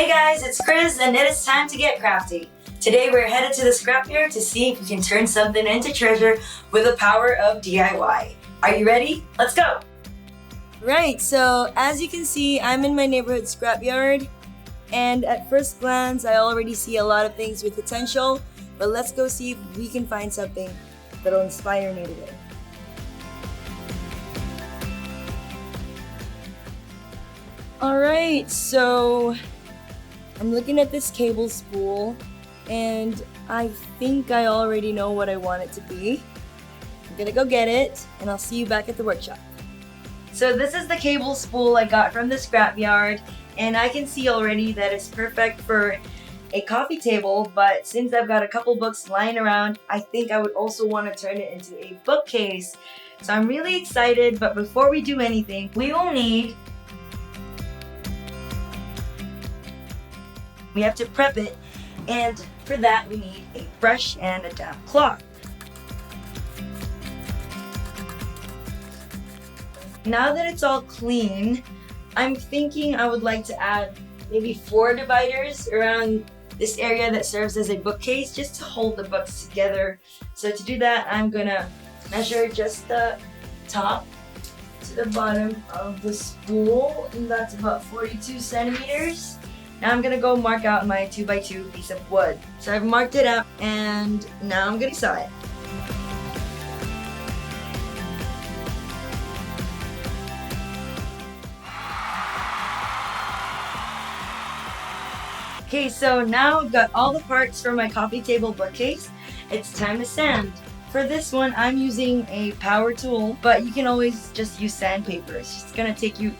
Hey guys, it's Kriz and it is time to get crafty. Today we're headed to the scrapyard to see if we can turn something into treasure with the power of DIY. Are you ready? Let's go! Right, so as you can see, I'm in my neighborhood scrapyard, and at first glance, I already see a lot of things with potential, but let's go see if we can find something that'll inspire me today. Alright, so I'm looking at this cable spool, and I think I already know what I want it to be. I'm gonna go get it, and I'll see you back at the workshop. So this is the cable spool I got from the scrapyard, and I can see already that it's perfect for a coffee table, but since I've got a couple books lying around, I think I would also want to turn it into a bookcase. So I'm really excited, but before we do anything, we have to prep it, and for that we need a brush and a damp cloth. Now that it's all clean, I'm thinking I would like to add maybe 4 dividers around this area that serves as a bookcase just to hold the books together. So to do that, I'm gonna measure just the top to the bottom of the spool, and that's about 42 centimeters. Now I'm gonna go mark out my 2x2 piece of wood. So I've marked it out, and now I'm gonna saw it. Okay, so now I've got all the parts for my coffee table bookcase. It's time to sand. For this one, I'm using a power tool, but you can always just use sandpaper. It's just gonna take you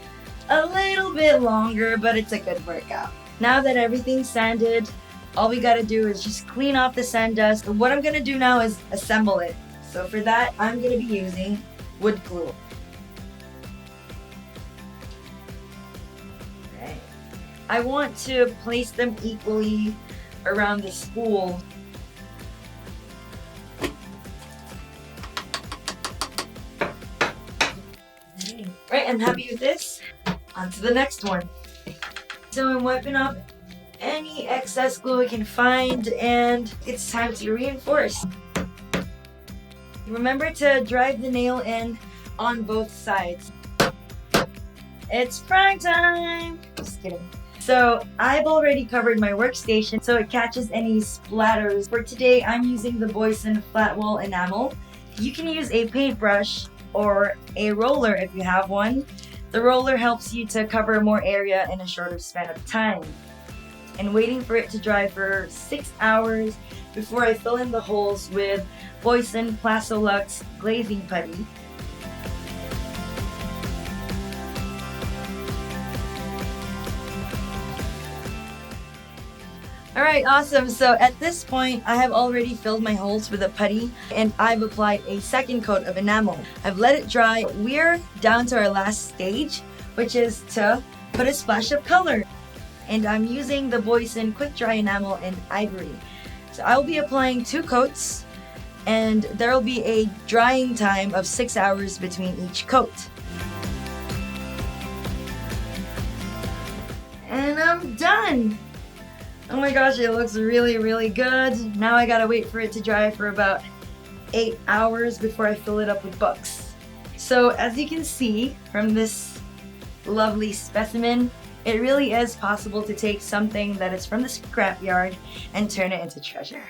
a little bit longer, but it's a good workout. Now that everything's sanded, all we gotta do is just clean off the sand dust. And what I'm gonna do now is assemble it. So for that, I'm gonna be using wood glue. I want to place them equally around the spool. Right, I'm happy with this. On to the next one. So I'm wiping off any excess glue I can find, and it's time to reinforce. Remember to drive the nail in on both sides. It's prime time! Just kidding. So I've already covered my workstation so it catches any splatters. For today, I'm using the BOYSEN flat wall enamel. You can use a paintbrush or a roller if you have one. The roller helps you to cover more area in a shorter span of time. And waiting for it to dry for 6 hours before I fill in the holes with BOYSEN Plastolux glazing putty. Alright, awesome. So at this point, I have already filled my holes with a putty, and I've applied a second coat of enamel. I've let it dry. We're down to our last stage, which is to put a splash of color. And I'm using the BOYSEN Quick Dry Enamel in Ivory. So I'll be applying 2 coats, and there will be a drying time of 6 hours between each coat. And I'm done! Oh my gosh, it looks really, really good. Now I gotta wait for it to dry for about 8 hours before I fill it up with books. So as you can see from this lovely specimen, it really is possible to take something that is from the scrapyard and turn it into treasure.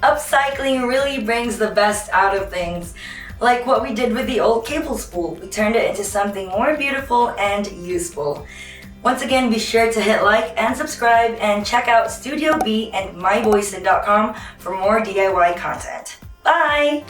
Upcycling really brings the best out of things. Like what we did with the old cable spool. We turned it into something more beautiful and useful. Once again, be sure to hit like and subscribe, and check out Studio B and myboysen.com for more DIY content. Bye!